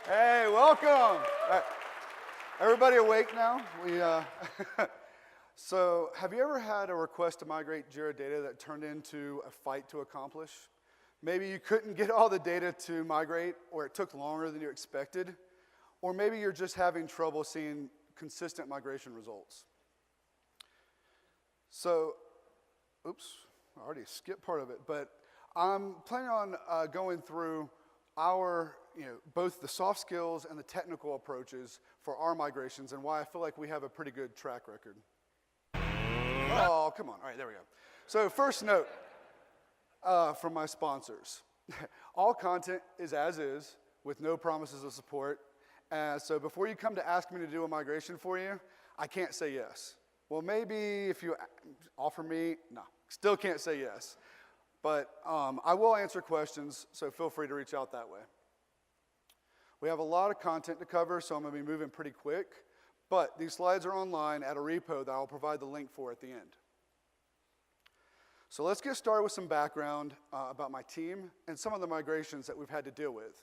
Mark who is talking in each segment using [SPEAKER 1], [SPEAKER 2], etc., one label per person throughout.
[SPEAKER 1] Hey, welcome. Everybody awake now? So have you ever had a request to migrate Jira data that turned into a fight to accomplish? Maybe you couldn't get all the data to migrate, or it took longer than you expected, or maybe you're just having trouble seeing consistent migration results. So, oops, I already skipped part of it, but I'm planning on going through our, both the soft skills and the technical approaches for our migrations and why I feel like we have a pretty good track record. Oh, come on. All right, there we go. So first note from my sponsors. All content is as is with no promises of support. So before you come to ask me to do a migration for you, I can't say yes. Well, maybe if you offer me, no, still can't say yes. But I will answer questions, so feel free to reach out that way. We have a lot of content to cover, so I'm going to be moving pretty quick. But these slides are online at a repo that I'll provide the link for at the end. So let's get started with some background about my team and some of the migrations that we've had to deal with.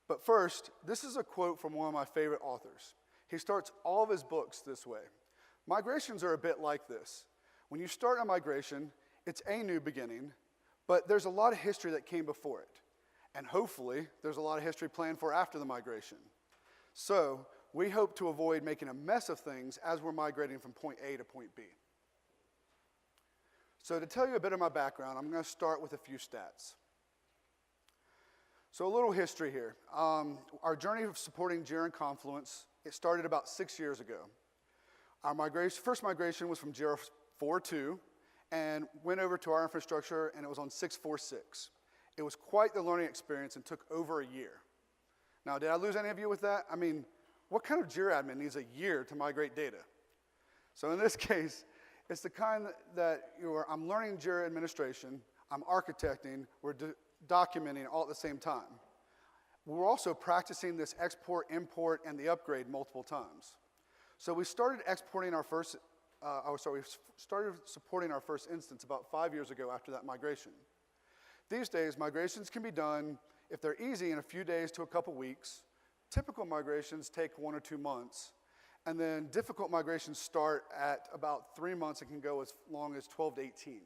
[SPEAKER 1] But first, this is a quote from one of my favorite authors. He starts all of his books this way. Migrations are a bit like this. When you start a migration, it's a new beginning, but there's a lot of history that came before it. And hopefully, there's a lot of history planned for after the migration. So we hope to avoid making a mess of things as we're migrating from point A to point B. So to tell you a bit of my background, I'm going to start with a few stats. So a little history here. Our journey of supporting Jira and Confluence, it started about 6 years ago. Our first migration was from Jira 4.2 and went over to our infrastructure, and it was on 6.4.6. It was quite the learning experience and took over a year. Now, did I lose any of you with that? I mean, what kind of Jira admin needs a year to migrate data? So in this case, it's the kind that I'm learning Jira administration, I'm architecting, we're documenting all at the same time. We're also practicing this export, import, and the upgrade multiple times. So we started exporting our first, we started supporting our first instance about 5 years ago after that migration. These days, migrations can be done, if they're easy, in a few days to a couple weeks. Typical migrations take 1 or 2 months. And then difficult migrations start at about 3 months and can go as long as 12 to 18.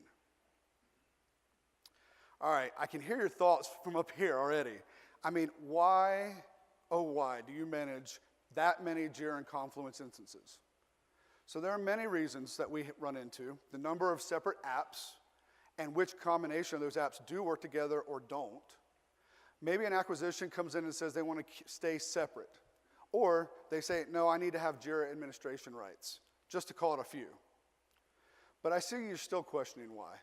[SPEAKER 1] All right, I can hear your thoughts from up here already. I mean, why, oh why, do you manage that many Jira and Confluence instances? So there are many reasons that we run into. The number of separate apps and which combination of those apps do work together or don't. Maybe an acquisition comes in and says they want to stay separate. Or they say, no, I need to have Jira administration rights, just to call it a few. But I see you're still questioning why.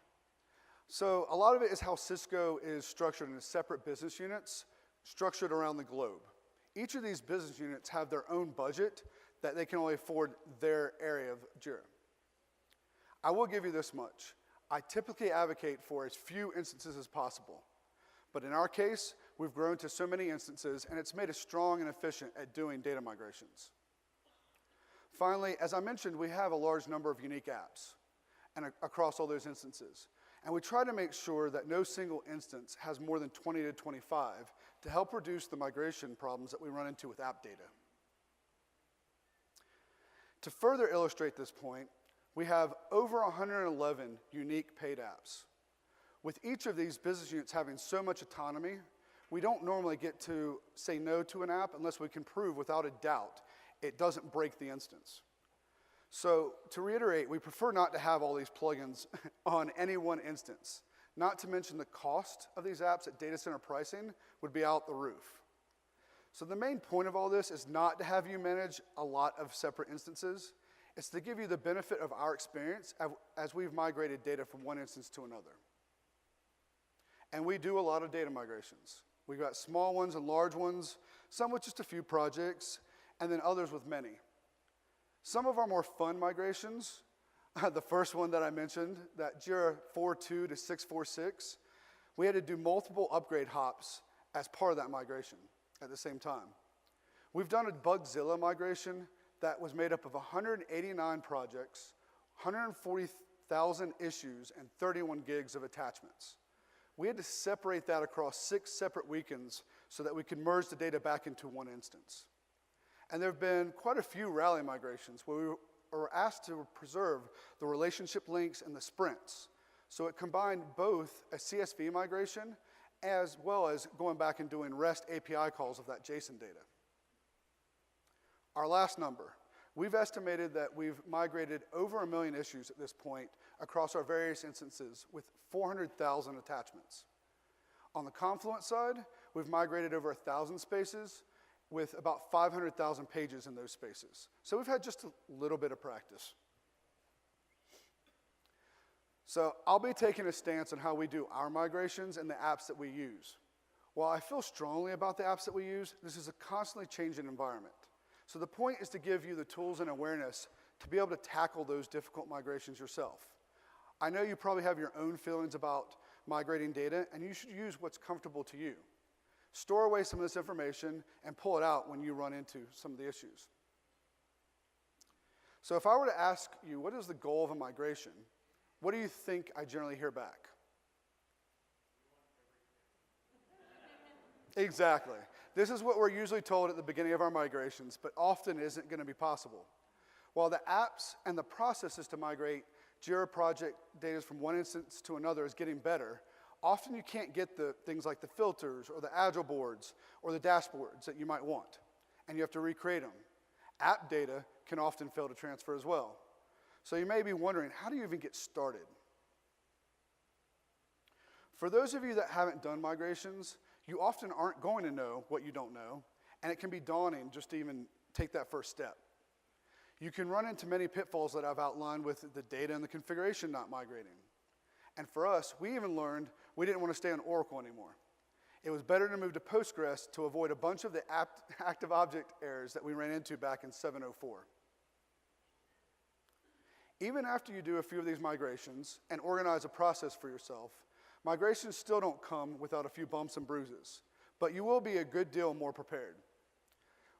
[SPEAKER 1] So a lot of it is how Cisco is structured into separate business units, structured around the globe. Each of these business units have their own budget that they can only afford their area of Jira. I will give you this much. I typically advocate for as few instances as possible. But in our case, we've grown to so many instances, and it's made us strong and efficient at doing data migrations. Finally, as I mentioned, we have a large number of unique apps and across all those instances. And we try to make sure that no single instance has more than 20 to 25 to help reduce the migration problems that we run into with app data. To further illustrate this point, we have over 111 unique paid apps. With each of these business units having so much autonomy, we don't normally get to say no to an app unless we can prove without a doubt it doesn't break the instance. So to reiterate, we prefer not to have all these plugins on any one instance. Not to mention the cost of these apps at data center pricing would be out the roof. So the main point of all this is not to have you manage a lot of separate instances. It's to give you the benefit of our experience as we've migrated data from one instance to another. And we do a lot of data migrations. We've got small ones and large ones, some with just a few projects, and then others with many. Some of our more fun migrations, the first one that I mentioned, that Jira 4.2 to 6.4.6, we had to do multiple upgrade hops as part of that migration at the same time. We've done a Bugzilla migration that was made up of 189 projects, 140,000 issues, and 31 gigs of attachments. we had to separate that across 6 separate weekends so that we could merge the data back into one instance. And there have been quite a few rally migrations where we were asked to preserve the relationship links and the sprints. So it combined both a CSV migration as well as going back and doing REST API calls of that JSON data. Our last number, we've estimated that we've migrated over 1 million issues at this point across our various instances with 400,000 attachments. On the Confluence side, we've migrated over 1,000 spaces with about 500,000 pages in those spaces. So we've had just a little bit of practice. So I'll be taking a stance on how we do our migrations and the apps that we use. While I feel strongly about the apps that we use, this is a constantly changing environment. So the point is to give you the tools and awareness to be able to tackle those difficult migrations yourself. I know you probably have your own feelings about migrating data, and you should use what's comfortable to you. Store away some of this information and pull it out when you run into some of the issues. So if I were to ask you, what is the goal of a migration? What do you think I generally hear back? Exactly. This is what we're usually told at the beginning of our migrations, but often isn't going to be possible. While the apps and the processes to migrate Jira project data from one instance to another is getting better, often you can't get the things like the filters or the agile boards or the dashboards that you might want, and you have to recreate them. App data can often fail to transfer as well. So you may be wondering, how do you even get started? For those of you that haven't done migrations, you often aren't going to know what you don't know, and it can be daunting just to even take that first step. You can run into many pitfalls that I've outlined with the data and the configuration not migrating. And for us, we even learned we didn't want to stay on Oracle anymore. It was better to move to Postgres to avoid a bunch of the active object errors that we ran into back in 704. Even after you do a few of these migrations and organize a process for yourself, migrations still don't come without a few bumps and bruises, but you will be a good deal more prepared.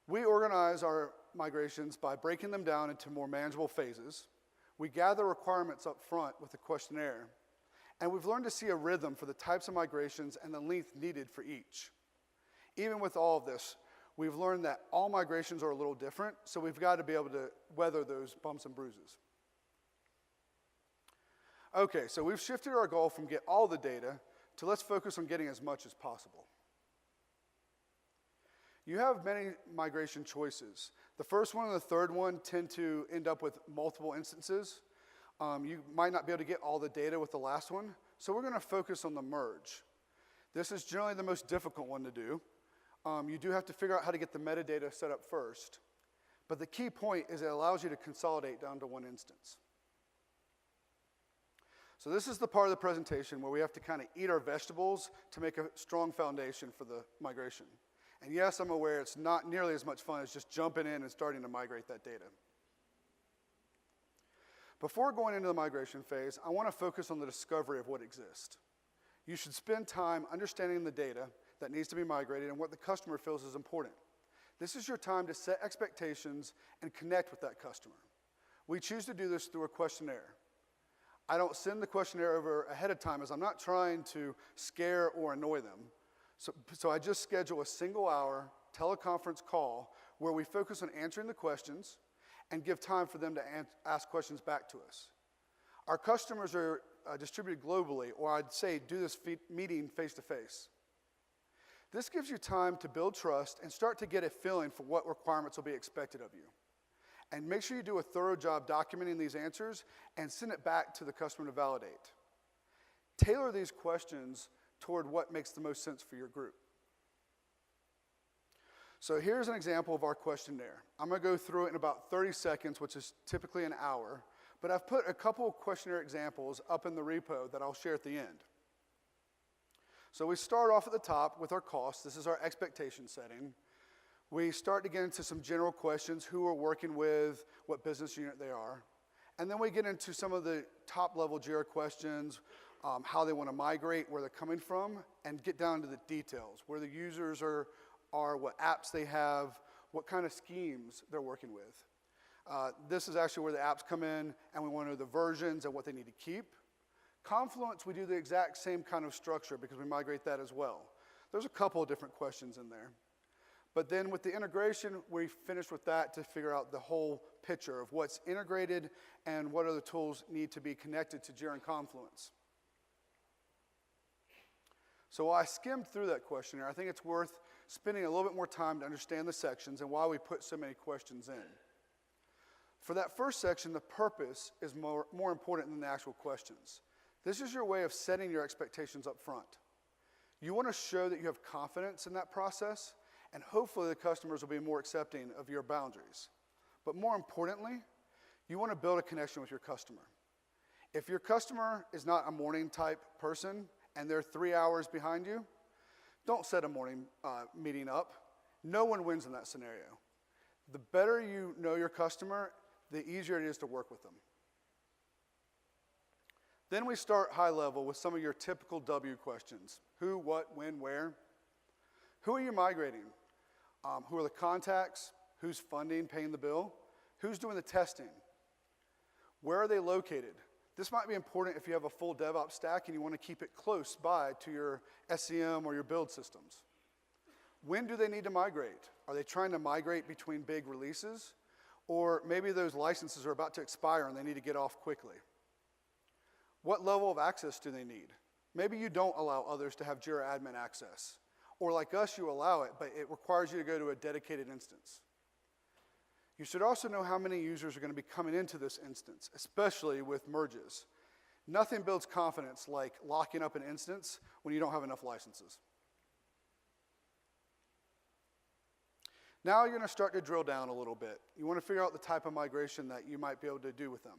[SPEAKER 1] We organize our migrations by breaking them down into more manageable phases. We gather requirements up front with a questionnaire, and we've learned to see a rhythm for the types of migrations and the length needed for each. Even with all of this, we've learned that all migrations are a little different, so we've got to be able to weather those bumps and bruises. Okay, so we've shifted our goal from get all the data to let's focus on getting as much as possible. You have many migration choices. The first one and the third one tend to end up with multiple instances. You might not be able to get all the data with the last one, so we're going to focus on the merge. This is generally the most difficult one to do. You do have to figure out how to get the metadata set up first, but the key point is it allows you to consolidate down to one instance. So this is the part of the presentation where we have to kind of eat our vegetables to make a strong foundation for the migration. And yes, I'm aware it's not nearly as much fun as just jumping in and starting to migrate that data. Before going into the migration phase, I want to focus on the discovery of what exists. You should spend time understanding the data that needs to be migrated and what the customer feels is important. This is your time to set expectations and connect with that customer. We choose to do this through a questionnaire. I don't send the questionnaire over ahead of time as I'm not trying to scare or annoy them. So I just schedule a single-hour teleconference call where we focus on answering the questions and give time for them to ask questions back to us. Our customers are distributed globally, or I'd say do this meeting face-to-face. This gives you time to build trust and start to get a feeling for what requirements will be expected of you. And make sure you do a thorough job documenting these answers and send it back to the customer to validate. Tailor these questions toward what makes the most sense for your group. So here's an example of our questionnaire. I'm going to go through it in about 30 seconds, which is typically an hour, but I've put a couple of questionnaire examples up in the repo that I'll share at the end. So we start off at the top with our costs. This is our expectation setting. We start to get into some general questions, who we're working with, what business unit they are. And then we get into some of the top-level Jira questions, how they want to migrate, where they're coming from, and get down to the details, where the users are, what apps they have, what kind of schemes they're working with. This is actually where the apps come in, and we want to know the versions and what they need to keep. Confluence, we do the exact same kind of structure because we migrate that as well. There's a couple of different questions in there. But then with the integration, we finished with that to figure out the whole picture of what's integrated and what other tools need to be connected to Jira and Confluence. So while I skimmed through that questionnaire, I think it's worth spending a little bit more time to understand the sections and why we put so many questions in. For that first section, the purpose is more important than the actual questions. This is your way of setting your expectations up front. You want to show that you have confidence in that process, and hopefully the customers will be more accepting of your boundaries. But more importantly, you want to build a connection with your customer. If your customer is not a morning type person and they're 3 hours behind you, don't set a morning meeting up. No one wins in that scenario. The better you know your customer, the easier it is to work with them. Then we start high level with some of your typical W questions. Who, what, when, where. Who are you migrating? Who are the contacts? Who's funding, paying the bill? Who's doing the testing? Where are they located? This might be important if you have a full DevOps stack and you want to keep it close by to your SCM or your build systems. When do they need to migrate? Are they trying to migrate between big releases? Or maybe those licenses are about to expire and they need to get off quickly. What level of access do they need? Maybe you don't allow others to have Jira admin access. Or like us, you allow it, but it requires you to go to a dedicated instance. You should also know how many users are going to be coming into this instance, especially with merges. Nothing builds confidence like locking up an instance when you don't have enough licenses. Now you're going to start to drill down a little bit. You want to figure out the type of migration that you might be able to do with them.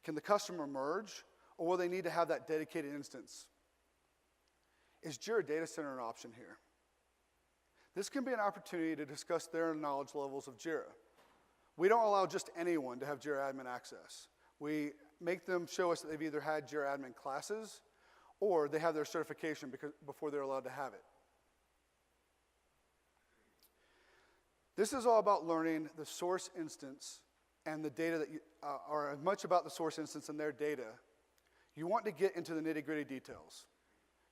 [SPEAKER 1] Can the customer merge, or will they need to have that dedicated instance? Is Jira Data Center an option here? This can be an opportunity to discuss their knowledge levels of Jira. We don't allow just anyone to have Jira admin access. We make them show us that they've either had Jira admin classes or they have their certification before they're allowed to have it. This is all about learning the source instance and the data that are as much about the source instance and their data. You want to get into the nitty-gritty details.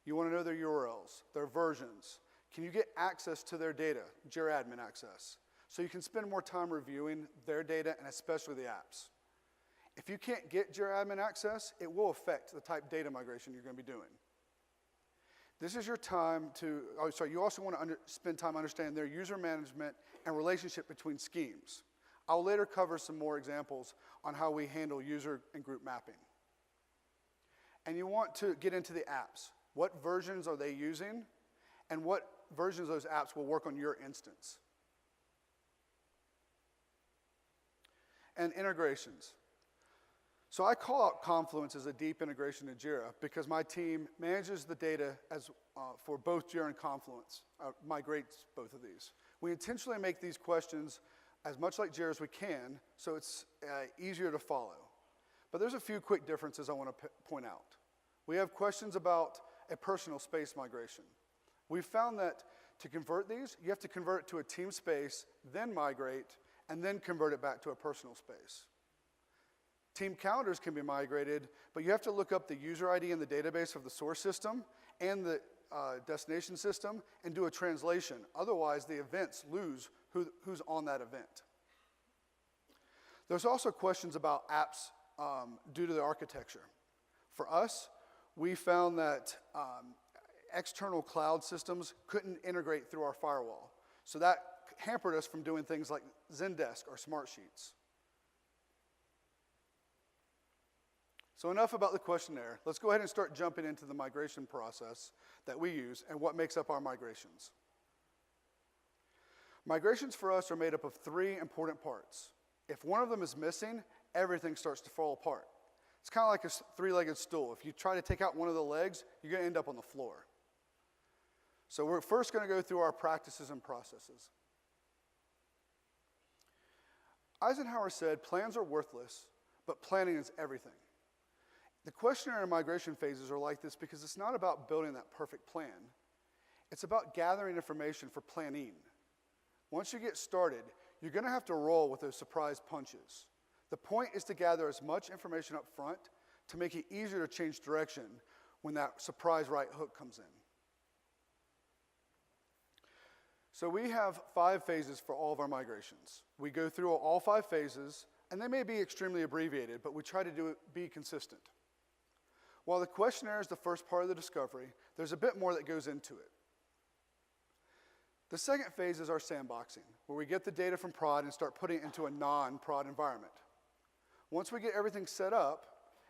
[SPEAKER 1] You want to know their URLs, their versions. Can you get access to their data, Jira admin access? So you can spend more time reviewing their data and especially the apps. If you can't get Jira admin access, it will affect the type data migration you're going to be doing. This is your time to, you also want to spend time understanding their user management and relationship between schemes. I'll later cover some more examples on how we handle user and group mapping. And you want to get into the apps. What versions are they using? And what versions of those apps will work on your instance? And integrations. So I call out Confluence as a deep integration to Jira because my team manages the data for both Jira and Confluence, migrates both of these. We intentionally make these questions as much like Jira as we can so it's easier to follow. But there's a few quick differences I want to point out. We have questions about a personal space migration. We've found that to convert these, you have to convert it to a team space, then migrate, and then convert it back to a personal space. Team calendars can be migrated, but you have to look up the user ID in the database of the source system and the destination system and do a translation. Otherwise, the events lose who's on that event. There's also questions about apps due to the architecture. For us, we found that external cloud systems couldn't integrate through our firewall. So that hampered us from doing things like Zendesk or Smartsheets. So enough about the questionnaire. Let's go ahead and start jumping into the migration process that we use and what makes up our migrations. Migrations for us are made up of 3 important parts. If one of them is missing, everything starts to fall apart. It's kind of like a 3-legged stool. If you try to take out one of the legs, you're going to end up on the floor. So we're first going to go through our practices and processes. Eisenhower said, plans are worthless, but planning is everything. The questionnaire and migration phases are like this because it's not about building that perfect plan. It's about gathering information for planning. Once you get started, you're going to have to roll with those surprise punches. The point is to gather as much information up front to make it easier to change direction when that surprise right hook comes in. So we have 5 phases for all of our migrations. We go through all 5 phases, and they may be extremely abbreviated, but we try to be consistent. While the questionnaire is the first part of the discovery, there's a bit more that goes into it. The second phase is our sandboxing, where we get the data from prod and start putting it into a non-prod environment. Once we get everything set up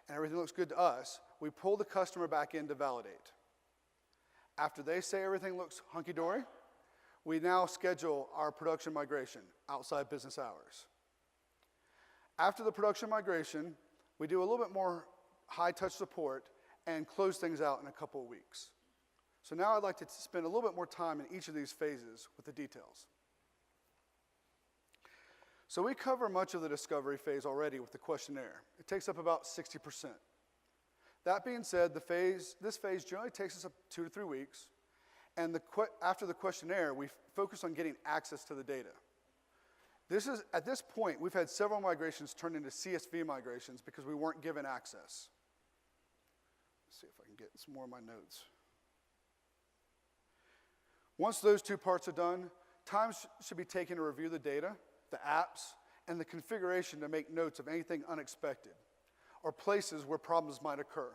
[SPEAKER 1] and everything looks good to us, we pull the customer back in to validate. After they say everything looks hunky-dory, we now schedule our production migration outside business hours. After the production migration, we do a little bit more high-touch support and close things out in a couple of weeks. So now I'd like to spend a little bit more time in each of these phases with the details. So we cover much of the discovery phase already with the questionnaire. It takes up about 60%. That being said, this phase generally takes us up 2 to 3 weeks, and after the questionnaire, we focus on getting access to the data. At this point, we've had several migrations turn into CSV migrations because we weren't given access. Let's see if I can get some more of my notes. Once those 2 parts are done, time should be taken to review the data, the apps, and the configuration to make notes of anything unexpected or places where problems might occur.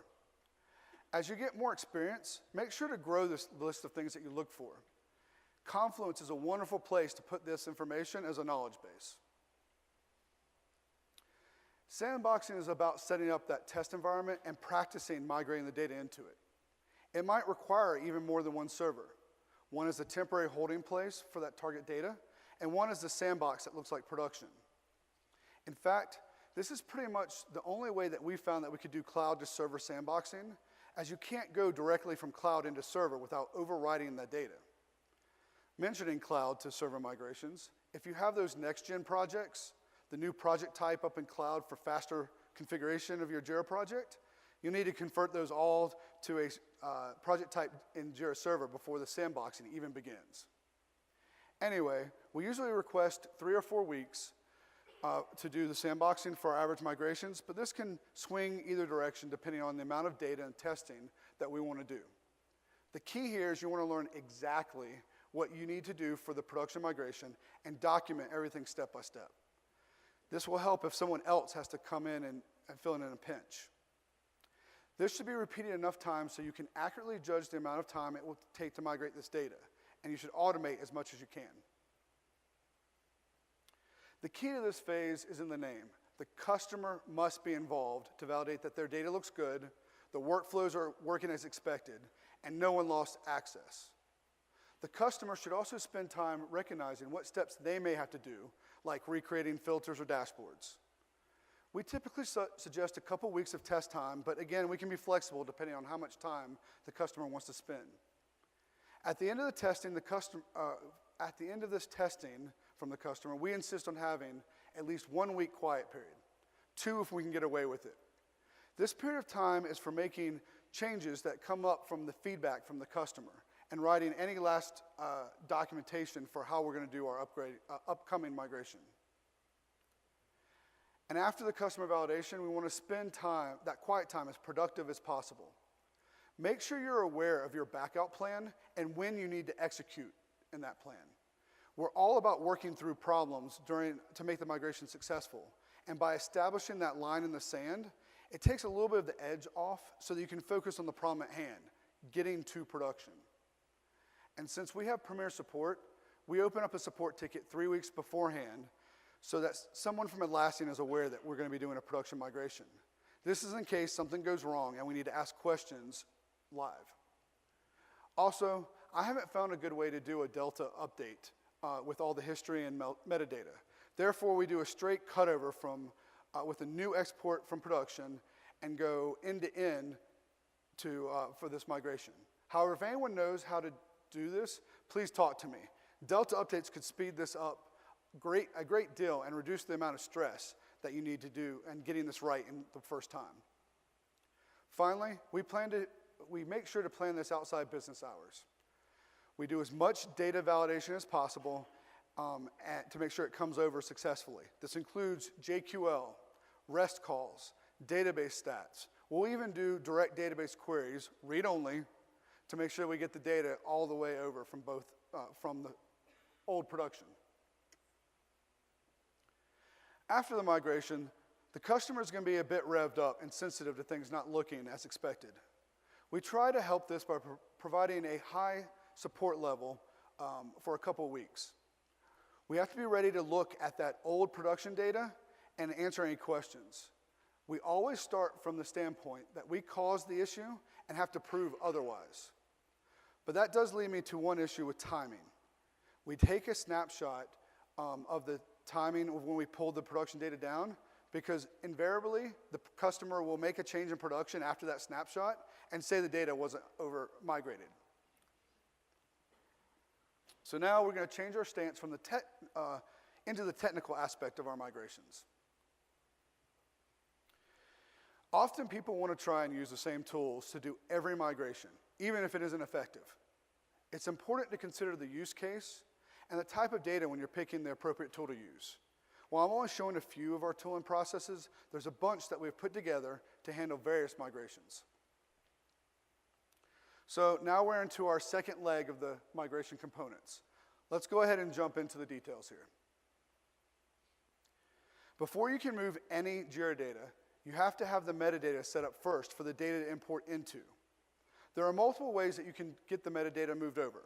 [SPEAKER 1] As you get more experience, make sure to grow this list of things that you look for. Confluence is a wonderful place to put this information as a knowledge base. Sandboxing is about setting up that test environment and practicing migrating the data into it. It might require even more than one server. One is a temporary holding place for that target data, and one is the sandbox that looks like production. In fact, this is pretty much the only way that we found that we could do cloud to server sandboxing, as you can't go directly from cloud into server without overwriting that data. Mentioning cloud to server migrations, if you have those next-gen projects, the new project type up in cloud for faster configuration of your Jira project, you need to convert those all to a project type in Jira Server before the sandboxing even begins. Anyway, we usually request 3 or 4 weeks to do the sandboxing for our average migrations, but this can swing either direction depending on the amount of data and testing that we want to do. The key here is you want to learn exactly what you need to do for the production migration and document everything step by step. This will help if someone else has to come in and fill in a pinch. This should be repeated enough times so you can accurately judge the amount of time it will take to migrate this data, and you should automate as much as you can. The key to this phase is in the name. The customer must be involved to validate that their data looks good, the workflows are working as expected, and no one lost access. The customer should also spend time recognizing what steps they may have to do, like recreating filters or dashboards. We typically suggest a couple weeks of test time, but again, we can be flexible depending on how much time the customer wants to spend. At the end of the testing, at the end of this testing from the customer, we insist on having at least 1 week quiet period, 2 if we can get away with it. This period of time is for making changes that come up from the feedback from the customer and writing any last documentation for how we're going to do our upcoming migration. And after the customer validation, we want to spend that quiet time as productive as possible. Make sure you're aware of your backout plan and when you need to execute in that plan. We're all about working through problems to make the migration successful. And by establishing that line in the sand, it takes a little bit of the edge off so that you can focus on the problem at hand, getting to production. And since we have Premier support, we open up a support ticket 3 weeks beforehand so that someone from Atlassian is aware that we're going to be doing a production migration. This is in case something goes wrong and we need to ask questions live. Also, I haven't found a good way to do a Delta update with all the history and metadata. Therefore, we do a straight cutover with a new export from production and go end-to-end for this migration. However, if anyone knows how to do this, please talk to me. Delta updates could speed this up a great deal and reduce the amount of stress that you need to do and getting this right in the first time. Finally, we make sure to plan this outside business hours. We do as much data validation as possible to make sure it comes over successfully. This includes JQL, REST calls, database stats, We'll even do direct database queries, read-only, to make sure we get the data all the way over from the old production. After the migration, the customer is going to be a bit revved up and sensitive to things not looking as expected. We try to help this by providing a high support level for a couple weeks. We have to be ready to look at that old production data and answer any questions. We always start from the standpoint that we caused the issue and have to prove otherwise. But that does lead me to one issue with timing. We take a snapshot of the timing of when we pulled the production data down, because invariably the customer will make a change in production after that snapshot and say the data wasn't over migrated. So now we're going to change our stance from into the technical aspect of our migrations. Often people want to try and use the same tools to do every migration, even if it isn't effective. It's important to consider the use case and the type of data when you're picking the appropriate tool to use. While I'm only showing a few of our tooling processes, there's a bunch that we've put together to handle various migrations. So now we're into our second leg of the migration components. Let's go ahead and jump into the details here. Before you can move any Jira data, you have to have the metadata set up first for the data to import into. There are multiple ways that you can get the metadata moved over.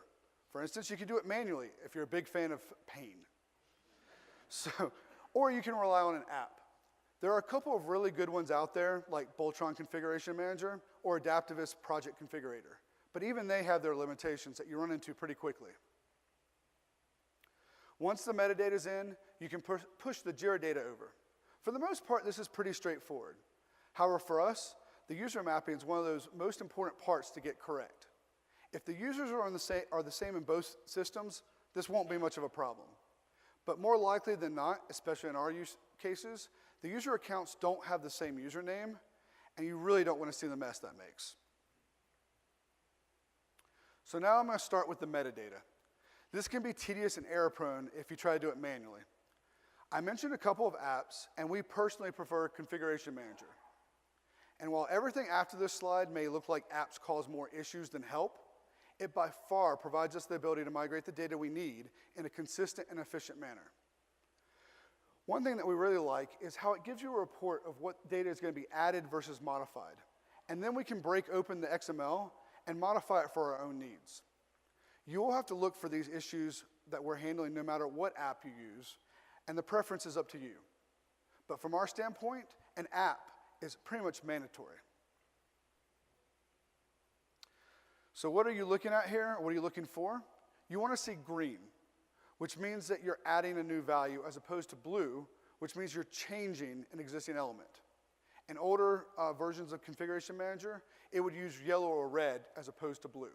[SPEAKER 1] For instance, you can do it manually if you're a big fan of pain. Or you can rely on an app. There are a couple of really good ones out there, like Boltron Configuration Manager or Adaptivist Project Configurator. But even they have their limitations that you run into pretty quickly. Once the metadata is in, you can push the Jira data over. For the most part, this is pretty straightforward. However, for us, the user mapping is one of those most important parts to get correct. If the users are the same in both systems, this won't be much of a problem. But more likely than not, especially in our use cases, the user accounts don't have the same username, and you really don't want to see the mess that makes. So now I'm going to start with the metadata. This can be tedious and error-prone if you try to do it manually. I mentioned a couple of apps, and we personally prefer Configuration Manager. And while everything after this slide may look like apps cause more issues than help, it by far provides us the ability to migrate the data we need in a consistent and efficient manner. One thing that we really like is how it gives you a report of what data is going to be added versus modified. And then we can break open the XML and modify it for our own needs. You will have to look for these issues that we're handling no matter what app you use, and the preference is up to you. But from our standpoint, an app is pretty much mandatory. So what are you looking at here? What are you looking for? You want to see green, which means that you're adding a new value, as opposed to blue, which means you're changing an existing element. In older versions of Configuration Manager, it would use yellow or red as opposed to blue.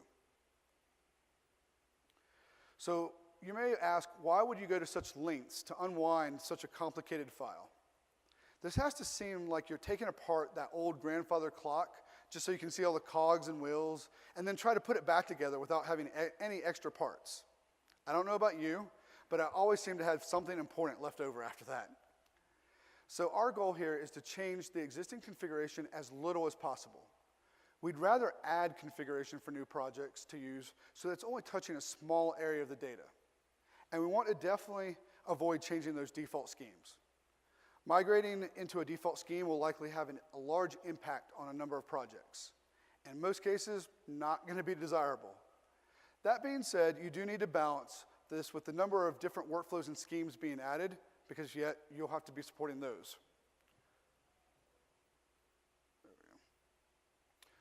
[SPEAKER 1] So you may ask, why would you go to such lengths to unwind such a complicated file? This has to seem like you're taking apart that old grandfather clock just so you can see all the cogs and wheels, and then try to put it back together without having any extra parts. I don't know about you, but I always seem to have something important left over after that. So our goal here is to change the existing configuration as little as possible. We'd rather add configuration for new projects to use so that it's only touching a small area of the data. And we want to definitely avoid changing those default schemes. Migrating into a default scheme will likely have a large impact on a number of projects. In most cases, not going to be desirable. That being said, you do need to balance this with the number of different workflows and schemes being added, because yet you'll have to be supporting those. There we go.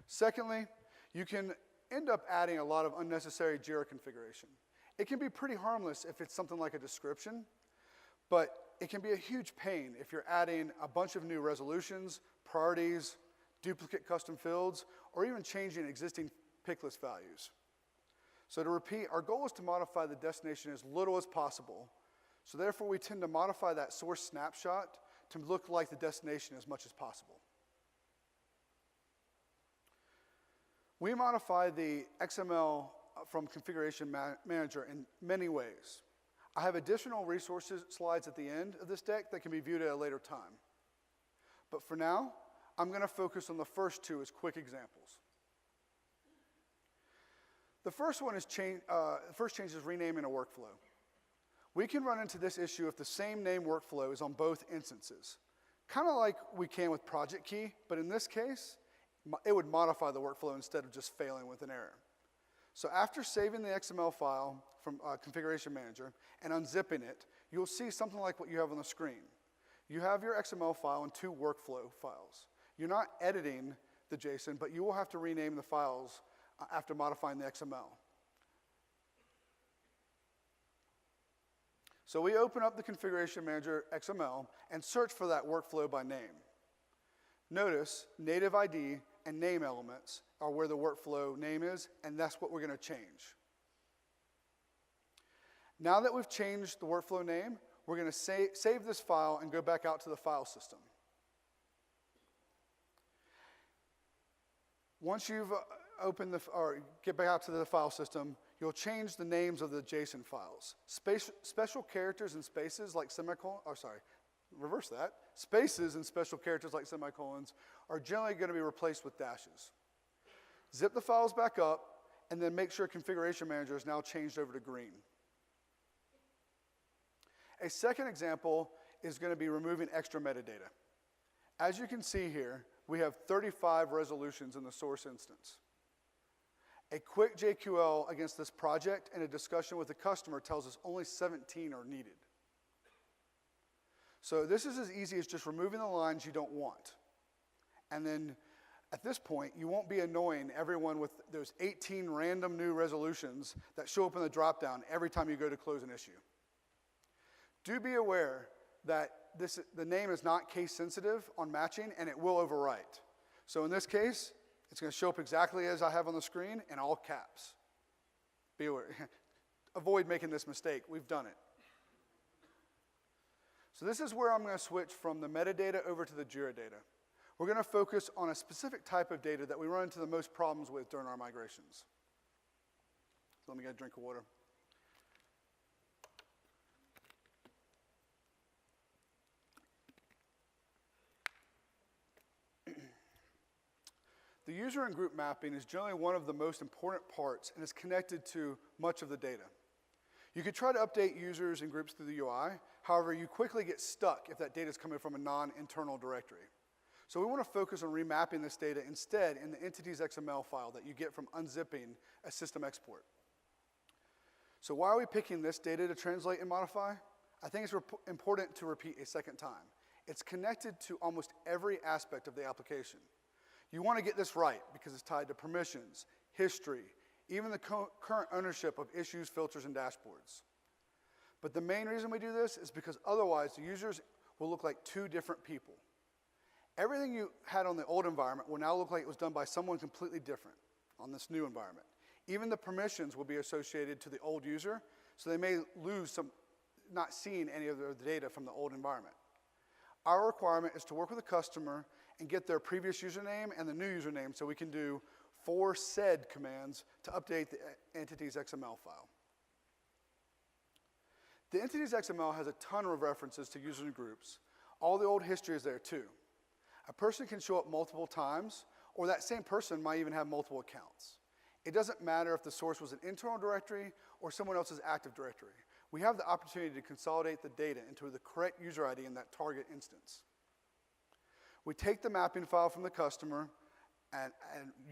[SPEAKER 1] Secondly, you can end up adding a lot of unnecessary Jira configuration. It can be pretty harmless if it's something like a description, but it can be a huge pain if you're adding a bunch of new resolutions, priorities, duplicate custom fields, or even changing existing pick list values. So to repeat, our goal is to modify the destination as little as possible. So therefore, we tend to modify that source snapshot to look like the destination as much as possible. We modify the XML from Configuration Manager in many ways. I have additional resources slides at the end of this deck that can be viewed at a later time. But for now, I'm going to focus on the first two as quick examples. The first one is first change is renaming a workflow. We can run into this issue if the same name workflow is on both instances. Kind of like we can with project key, but in this case, it would modify the workflow instead of just failing with an error. So after saving the XML file from Configuration Manager and unzipping it, you'll see something like what you have on the screen. You have your XML file and two workflow files. You're not editing the JSON, but you will have to rename the files after modifying the XML. So we open up the Configuration Manager XML and search for that workflow by name. Notice native ID and name elements are where the workflow name is, and that's what we're going to change. Now that we've changed the workflow name, we're going to save this file and go back out to the file system. Once you've get back out to the file system, you'll change the names of the JSON files. Special characters and spaces like spaces and special characters like semicolons are generally going to be replaced with dashes. Zip the files back up, and then make sure Configuration Manager is now changed over to green. A second example is going to be removing extra metadata. As you can see here, we have 35 resolutions in the source instance. A quick JQL against this project and a discussion with the customer tells us only 17 are needed. So this is as easy as just removing the lines you don't want. And then at this point, you won't be annoying everyone with those 18 random new resolutions that show up in the dropdown every time you go to close an issue. Do be aware that the name is not case sensitive on matching, and it will overwrite. So in this case, it's going to show up exactly as I have on the screen in all caps. Be aware. Avoid making this mistake. We've done it. So this is where I'm going to switch from the metadata over to the Jira data. We're going to focus on a specific type of data that we run into the most problems with during our migrations. So let me get a drink of water. The user and group mapping is generally one of the most important parts and is connected to much of the data. You could try to update users and groups through the UI. However, you quickly get stuck if that data is coming from a non-internal directory. So we want to focus on remapping this data instead in the entities XML file that you get from unzipping a system export. So why are we picking this data to translate and modify? I think it's important to repeat a second time. It's connected to almost every aspect of the application. You want to get this right because it's tied to permissions, history, even the current ownership of issues, filters, and dashboards. But the main reason we do this is because otherwise the users will look like two different people. Everything you had on the old environment will now look like it was done by someone completely different on this new environment. Even the permissions will be associated to the old user, so they may lose not seeing any of the data from the old environment. Our requirement is to work with the customer and get their previous username and the new username so we can do 4 sed commands to update the entities XML file. The entities XML has a ton of references to users and groups. All the old history is there too. A person can show up multiple times, or that same person might even have multiple accounts. It doesn't matter if the source was an internal directory or someone else's active directory. We have the opportunity to consolidate the data into the correct user ID in that target instance. We take the mapping file from the customer and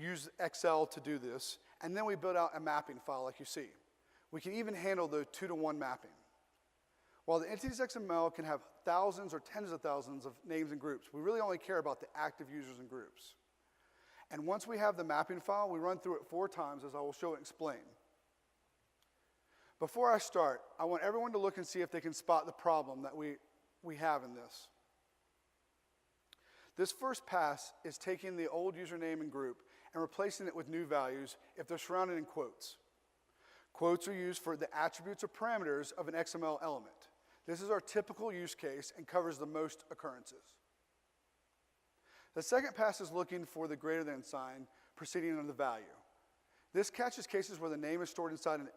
[SPEAKER 1] use Excel to do this, and then we build out a mapping file like you see. We can even handle the 2-to-1 mapping. While the entities XML can have thousands or tens of thousands of names and groups, we really only care about the active users and groups. And once we have the mapping file, we run through it 4 times, as I will show and explain. Before I start, I want everyone to look and see if they can spot the problem that we have in this. This first pass is taking the old username and group and replacing it with new values if they're surrounded in quotes. Quotes are used for the attributes or parameters of an XML element. This is our typical use case and covers the most occurrences. The second pass is looking for the greater than sign preceding the value. This catches cases where the name is stored inside an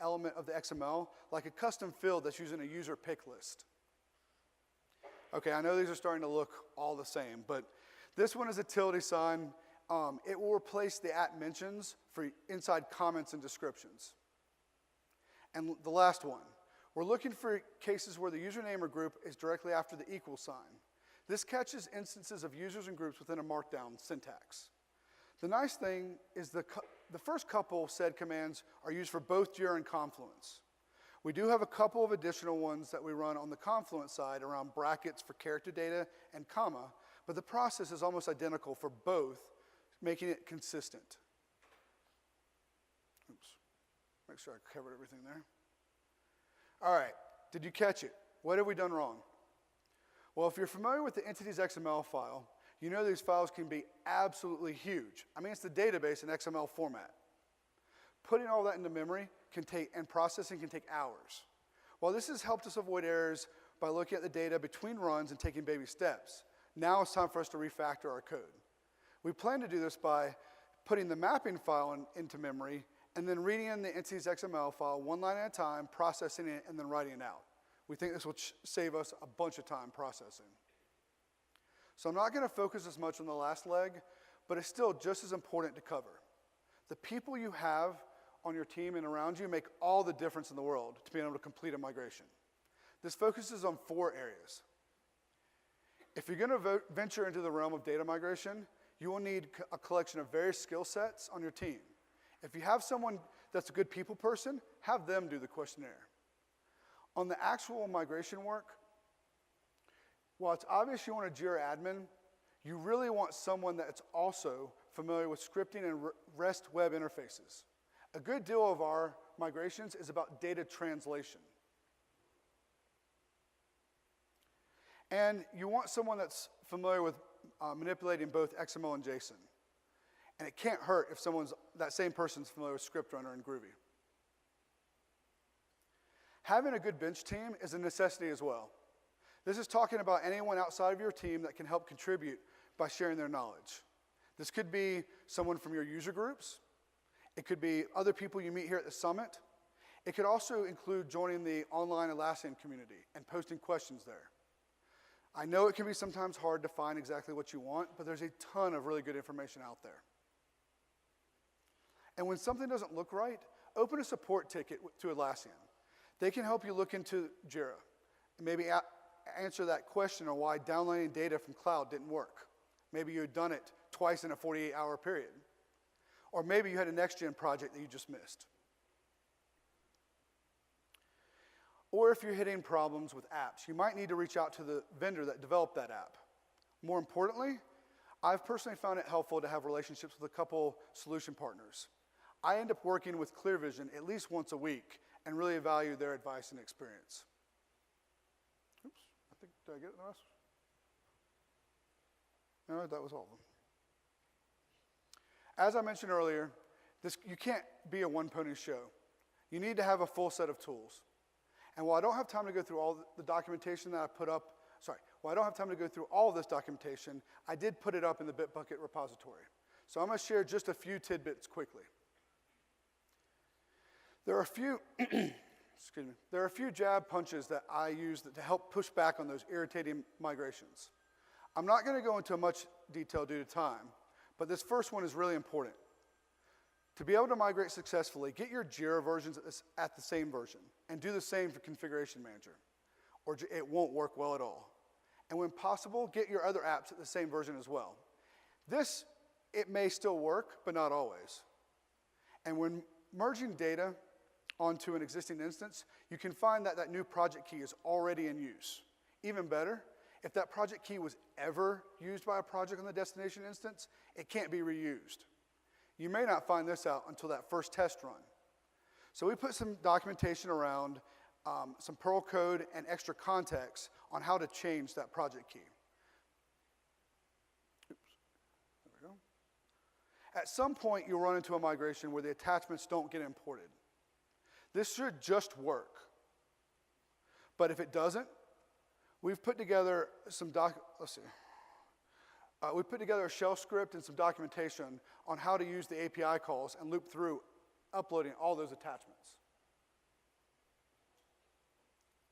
[SPEAKER 1] element of the XML, like a custom field that's using a user pick list. Okay, I know these are starting to look all the same, but This one is a tilde sign. It will replace the @mentions for inside comments and descriptions. And the last one, we're looking for cases where the username or group is directly after the equal sign. This catches instances of users and groups within a markdown syntax. The nice thing is the first couple said commands are used for both Jira and Confluence. We do have a couple of additional ones that we run on the Confluence side around brackets for character data and comma, but the process is almost identical for both, making it consistent. Oops, make sure I covered everything there. All right, did you catch it? What have we done wrong? Well, if you're familiar with the entities XML file, you know these files can be absolutely huge. I mean, it's the database in XML format. Putting all that into memory and processing can take hours. While this has helped us avoid errors by looking at the data between runs and taking baby steps, now it's time for us to refactor our code. We plan to do this by putting the mapping file into memory and then reading in the entities XML file one line at a time, processing it, and then writing it out. We think this will save us a bunch of time processing. So I'm not going to focus as much on the last leg, but it's still just as important to cover. The people you have on your team and around you make all the difference in the world to being able to complete a migration. This focuses on 4 areas. If you're going to venture into the realm of data migration, you will need a collection of various skill sets on your team. If you have someone that's a good people person, have them do the questionnaire. On the actual migration work, while it's obvious you want a Jira admin, you really want someone that's also familiar with scripting and REST web interfaces. A good deal of our migrations is about data translation. And you want someone that's familiar with manipulating both XML and JSON. And it can't hurt if that same person's familiar with Script Runner and Groovy. Having a good bench team is a necessity as well. This is talking about anyone outside of your team that can help contribute by sharing their knowledge. This could be someone from your user groups. It could be other people you meet here at the summit. It could also include joining the online Atlassian community and posting questions there. I know it can be sometimes hard to find exactly what you want, but there's a ton of really good information out there. And when something doesn't look right, open a support ticket to Atlassian. They can help you look into Jira and maybe answer that question on why downloading data from cloud didn't work. Maybe you had done it twice in a 48-hour period. Or maybe you had a next-gen project that you just missed. Or if you're hitting problems with apps, you might need to reach out to the vendor that developed that app. More importantly, I've personally found it helpful to have relationships with a couple solution partners. I end up working with ClearVision at least once a week and really value their advice and experience. Oops, did I get the rest? No, that was all of them. As I mentioned earlier, you can't be a one-pony show. You need to have a full set of tools. And while I don't have time to go through all the documentation that I put up, while I don't have time to go through all of this documentation, I did put it up in the Bitbucket repository. So I'm going to share just a few tidbits quickly. There are a few, there are a few jab punches that I use to help push back on those irritating migrations. I'm not going to go into much detail due to time, but this first one is really important. To be able to migrate successfully, get your Jira versions at the same version, and do the same for Configuration Manager, or it won't work well at all. And when possible, get your other apps at the same version as well. It may still work, but not always. And when merging data onto an existing instance, you can find that that new project key is already in use. Even better, if that project key was ever used by a project on the destination instance, it can't be reused. You may not find this out until that first test run. So we put some documentation around some Perl code and extra context on how to change that project key. Oops, there we go. At some point, you'll run into a migration where the attachments don't get imported. This should just work. But if it doesn't, we've put together we put together a shell script and some documentation on how to use the API calls and loop through uploading all those attachments.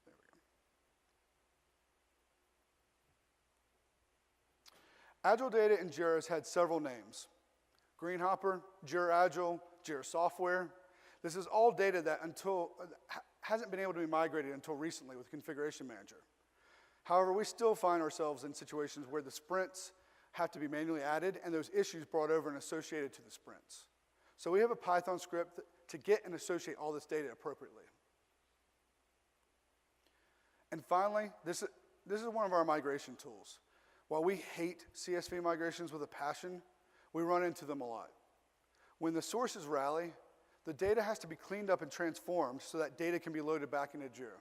[SPEAKER 1] There we Agile data in Jira has had several names. Greenhopper, Jira Agile, Jira Software. This is all data that hasn't been able to be migrated until recently with Configuration Manager. However, we still find ourselves in situations where the sprints have to be manually added and those issues brought over and associated to the sprints. So we have a Python script to get and associate all this data appropriately. And finally, this is one of our migration tools. While we hate CSV migrations with a passion, we run into them a lot. When the sources rally, the data has to be cleaned up and transformed so that data can be loaded back into Jira.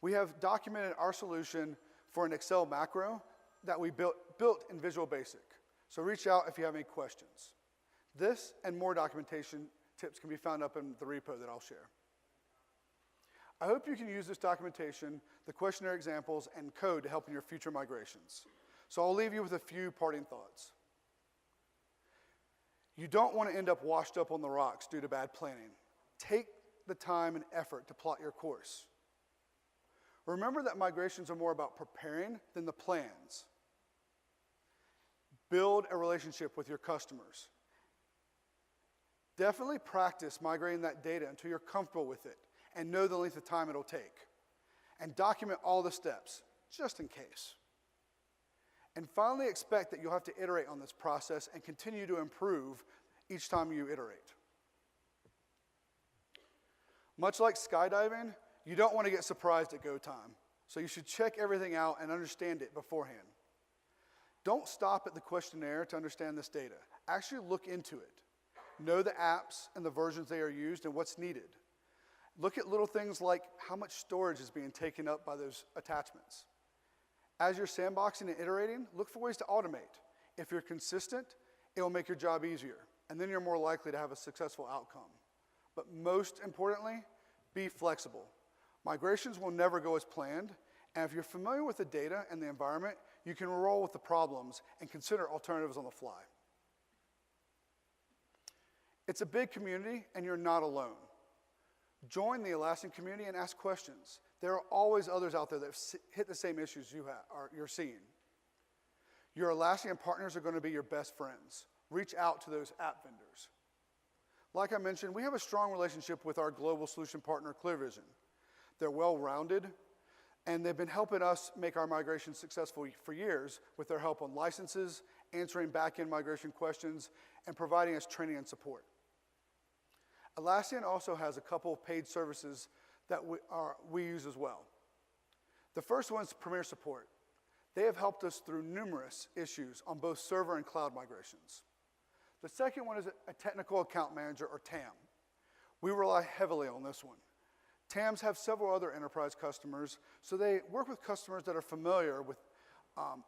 [SPEAKER 1] We have documented our solution for an Excel macro that we built in Visual Basic. So reach out if you have any questions. This and more documentation tips can be found up in the repo that I'll share. I hope you can use this documentation, the questionnaire examples, and code to help in your future migrations. So I'll leave you with a few parting thoughts. You don't want to end up washed up on the rocks due to bad planning. Take the time and effort to plot your course. Remember that migrations are more about preparing than the plans. Build a relationship with your customers. Definitely practice migrating that data until you're comfortable with it and know the length of time it'll take. And document all the steps, just in case. And finally, expect that you'll have to iterate on this process and continue to improve each time you iterate. Much like skydiving, you don't want to get surprised at go time. So you should check everything out and understand it beforehand. Don't stop at the questionnaire to understand this data. Actually look into it. Know the apps and the versions they are used and what's needed. Look at little things like how much storage is being taken up by those attachments. As you're sandboxing and iterating, look for ways to automate. If you're consistent, it will make your job easier, and then you're more likely to have a successful outcome. But most importantly, be flexible. Migrations will never go as planned, and if you're familiar with the data and the environment, you can roll with the problems and consider alternatives on the fly. It's a big community, and you're not alone. Join the Atlassian community and ask questions. There are always others out there that hit the same issues you're seeing. Your Atlassian partners are going to be your best friends. Reach out to those app vendors. Like I mentioned, we have a strong relationship with our global solution partner, ClearVision. They're well-rounded, and they've been helping us make our migration successful for years with their help on licenses, answering back-end migration questions, and providing us training and support. Atlassian also has a couple of paid services that we use as well. The first one is Premier Support. They have helped us through numerous issues on both server and cloud migrations. The second one is a Technical Account Manager, or TAM. We rely heavily on this one. TAMs have several other enterprise customers, so they work with customers that are familiar with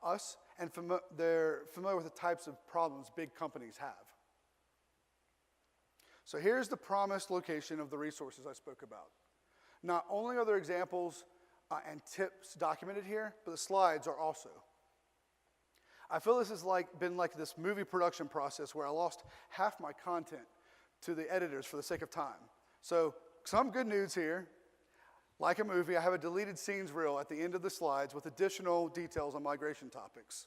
[SPEAKER 1] us, and they're familiar with the types of problems big companies have. So here's the promised location of the resources I spoke about. Not only are there examples and tips documented here, but the slides are also. I feel this has been like this movie production process where I lost half my content to the editors for the sake of time. So some good news here. Like a movie, I have a deleted scenes reel at the end of the slides with additional details on migration topics.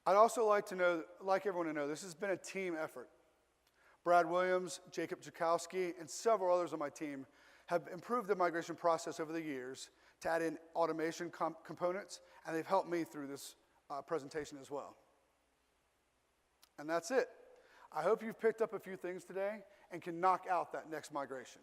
[SPEAKER 1] I'd also like everyone to know, this has been a team effort. Brad Williams, Jacob Jakowski, and several others on my team have improved the migration process over the years to add in automation components, and they've helped me through this presentation as well. And that's it. I hope you've picked up a few things today and can knock out that next migration.